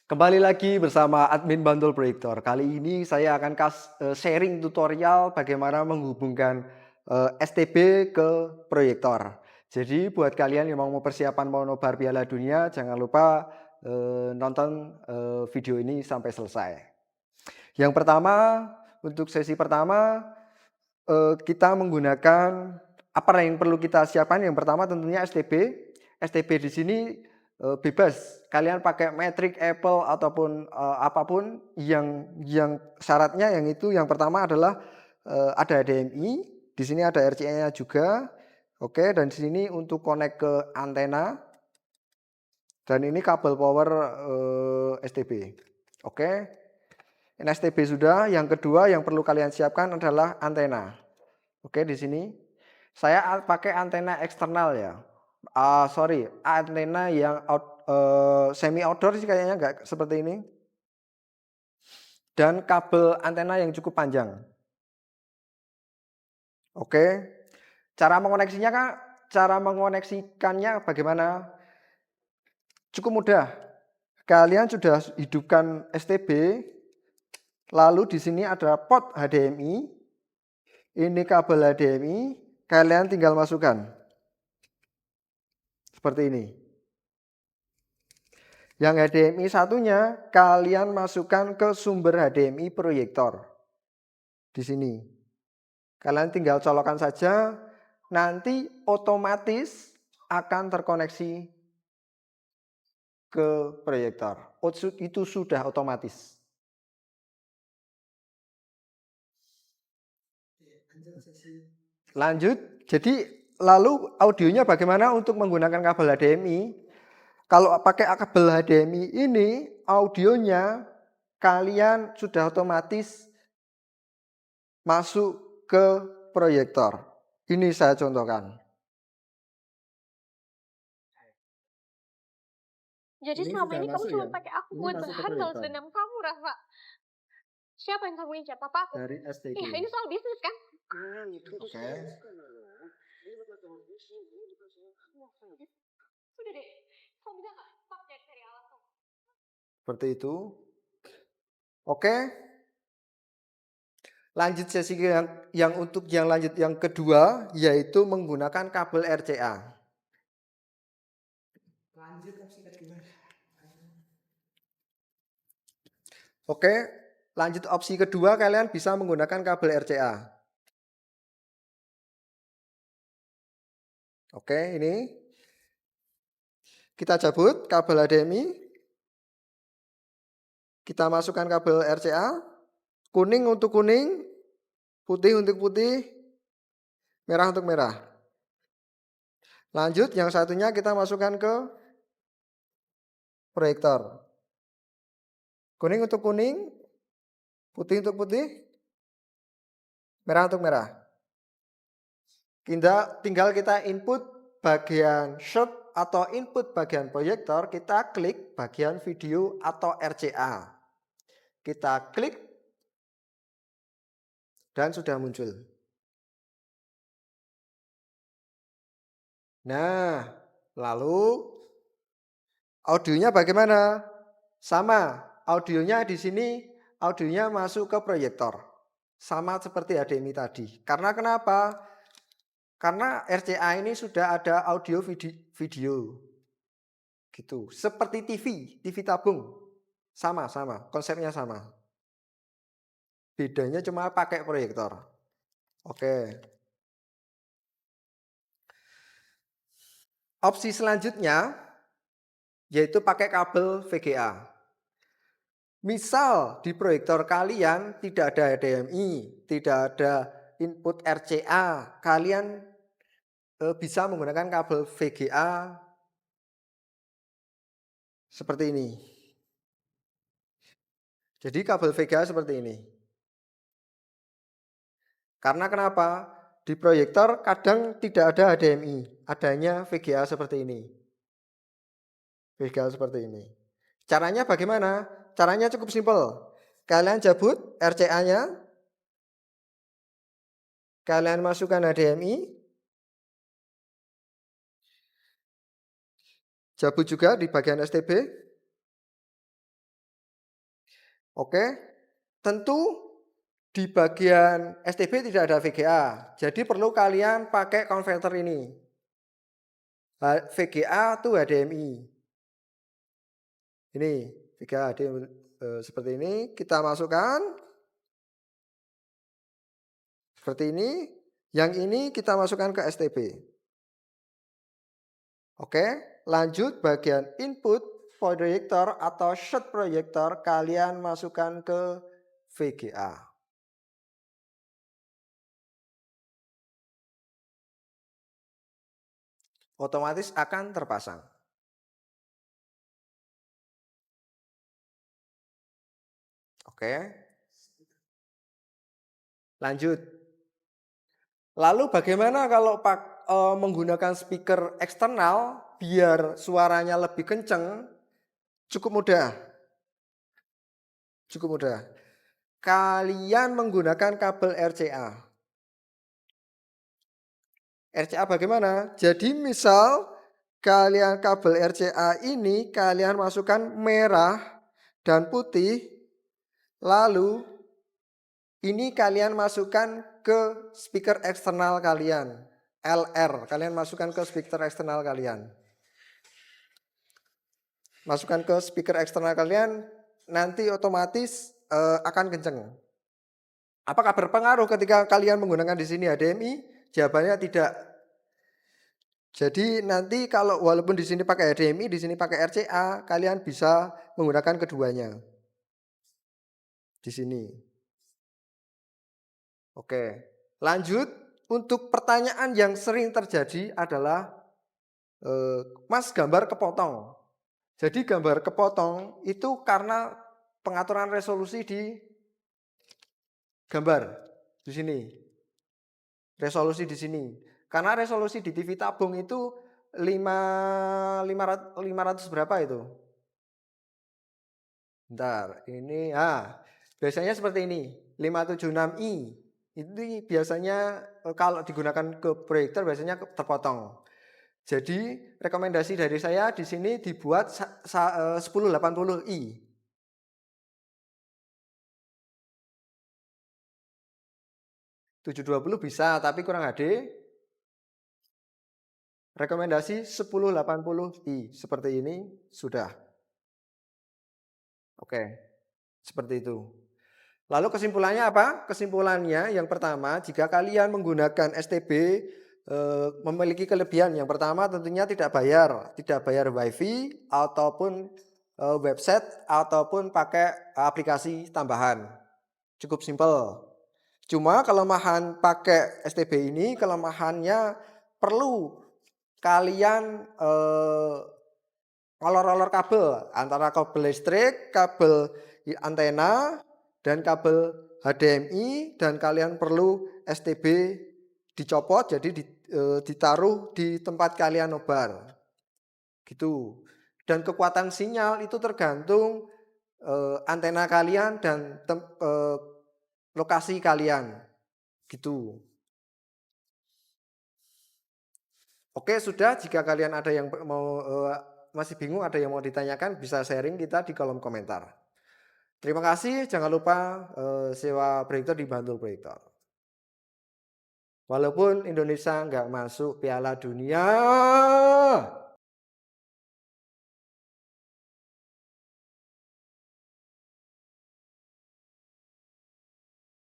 Kembali lagi bersama admin Bantul Proyektor. Kali ini saya akan sharing tutorial bagaimana menghubungkan STB ke proyektor. Jadi buat kalian yang mau persiapan mau nobar Piala Dunia, jangan lupa nonton video ini sampai selesai. Yang pertama, untuk sesi pertama kita menggunakan apa yang perlu kita siapkan. Yang pertama tentunya STB. STB di sini bebas. Kalian pakai Matrix, Apple ataupun apapun yang syaratnya yang itu yang pertama adalah ada HDMI, di sini ada RCA-nya juga. Oke, dan di sini untuk connect ke antena dan ini kabel power STB. Oke. Ini STB sudah. Yang kedua yang perlu kalian siapkan adalah antena. Oke, di sini saya pakai antena eksternal ya. Sorry, antena yang semi outdoor sih kayaknya nggak seperti ini. Dan kabel antena yang cukup panjang. Oke, cara mengoneksinya Kak, cara mengoneksikannya bagaimana? Cukup mudah. Kalian sudah hidupkan STB, lalu di sini ada port HDMI. Ini kabel HDMI, kalian tinggal masukkan. Seperti ini. Yang HDMI satunya kalian masukkan ke sumber HDMI proyektor. Di sini. Kalian tinggal colokan saja, nanti otomatis akan terkoneksi ke proyektor. Itu sudah otomatis. Lanjut, jadi lalu audionya bagaimana untuk menggunakan kabel HDMI? Kalau pakai kabel HDMI ini, audionya kalian sudah otomatis masuk ke proyektor. Ini saya contohkan. Jadi Ini selama sudah ini kamu masuk cuma ya. pakai aku Ini buat masuk ke bahan balas proyektor dendam kamu, Rafa. Siapa yang kamu incar? Papa aku? dari STG. Iya, ini soal bisnis kan? Oke. Udah deh, kamu bisa nggak stop cari alasan? Seperti itu. Oke. Lanjut sesi yang untuk yang lanjut yang kedua yaitu menggunakan kabel RCA. Lanjut opsi kedua. Oke, lanjut opsi kedua kalian bisa menggunakan kabel RCA. Oke, ini kita cabut kabel HDMI. Kita masukkan kabel RCA. Kuning untuk kuning, putih untuk putih, merah untuk merah. Lanjut, yang satunya kita masukkan ke proyektor. Kuning untuk kuning, putih untuk putih, merah untuk merah. Tinggal kita input bagian shot atau input bagian proyektor, kita klik bagian video atau RCA. Kita klik dan sudah muncul. Nah, lalu audionya bagaimana? Sama, audionya di sini audionya masuk ke proyektor. Sama seperti HDMI tadi. Karena kenapa? Karena RCA ini sudah ada audio video. Gitu. Seperti TV tabung. Sama, konsepnya sama. Bedanya cuma pakai proyektor. Oke. Opsi selanjutnya yaitu pakai kabel VGA. Misal di proyektor kalian tidak ada HDMI, tidak ada input RCA, kalian bisa menggunakan kabel VGA seperti ini. Jadi kabel VGA seperti ini. Karena kenapa? Di proyektor kadang tidak ada HDMI, adanya VGA seperti ini. VGA seperti ini. Caranya bagaimana? Caranya cukup simpel. Kalian cabut RCA-nya, kalian masukkan HDMI, cabut juga di bagian STB. Oke, tentu di bagian STB tidak ada VGA, jadi perlu kalian pakai konverter ini. VGA itu HDMI. Ini VGA HDMI seperti ini, kita masukkan seperti ini. Yang ini kita masukkan ke STB. Oke, lanjut bagian input proyektor atau shot proyektor kalian masukkan ke VGA. Otomatis akan terpasang. Oke. Lanjut. Lalu bagaimana kalau menggunakan speaker eksternal biar suaranya lebih kenceng? Cukup mudah. Cukup mudah. Kalian menggunakan kabel RCA. RCA bagaimana? Jadi misal kalian kabel RCA ini kalian masukkan merah dan putih, lalu ini kalian masukkan ke speaker eksternal kalian, LR, kalian masukkan ke speaker eksternal kalian. Masukkan ke speaker eksternal kalian, nanti otomatis akan kenceng. Apakah berpengaruh ketika kalian menggunakan di sini HDMI? Jawabannya tidak. Jadi nanti kalau walaupun di sini pakai HDMI, di sini pakai RCA, kalian bisa menggunakan keduanya. Di sini. Oke. Lanjut, untuk pertanyaan yang sering terjadi adalah Mas, gambar kepotong. Jadi gambar kepotong itu karena pengaturan resolusi di gambar di sini. Resolusi di sini. Karena resolusi di TV tabung itu 500 berapa itu? Bentar, ini biasanya seperti ini, 576i. Itu biasanya kalau digunakan ke proyektor biasanya terpotong. Jadi rekomendasi dari saya di sini dibuat 1080i. 720 bisa, tapi kurang HD. Rekomendasi 1080i seperti ini sudah. Oke, seperti itu. Lalu kesimpulannya apa? Kesimpulannya yang pertama, jika kalian menggunakan STB memiliki kelebihan. Yang pertama tentunya tidak bayar WiFi ataupun website ataupun pakai aplikasi tambahan. Cukup simpel. Cuma kelemahan pakai STB ini, kelemahannya perlu kalian olor-olor kabel antara kabel listrik, kabel antena, dan kabel HDMI, dan kalian perlu STB dicopot jadi ditaruh di tempat kalian nobar. Gitu. Dan kekuatan sinyal itu tergantung antena kalian dan lokasi kalian. Gitu. Oke, sudah. Jika kalian ada yang mau masih bingung, ada yang mau ditanyakan, bisa sharing kita di kolom komentar. Terima kasih. Jangan lupa sewa proyektor di Bantul Proyektor. Walaupun Indonesia nggak masuk Piala Dunia.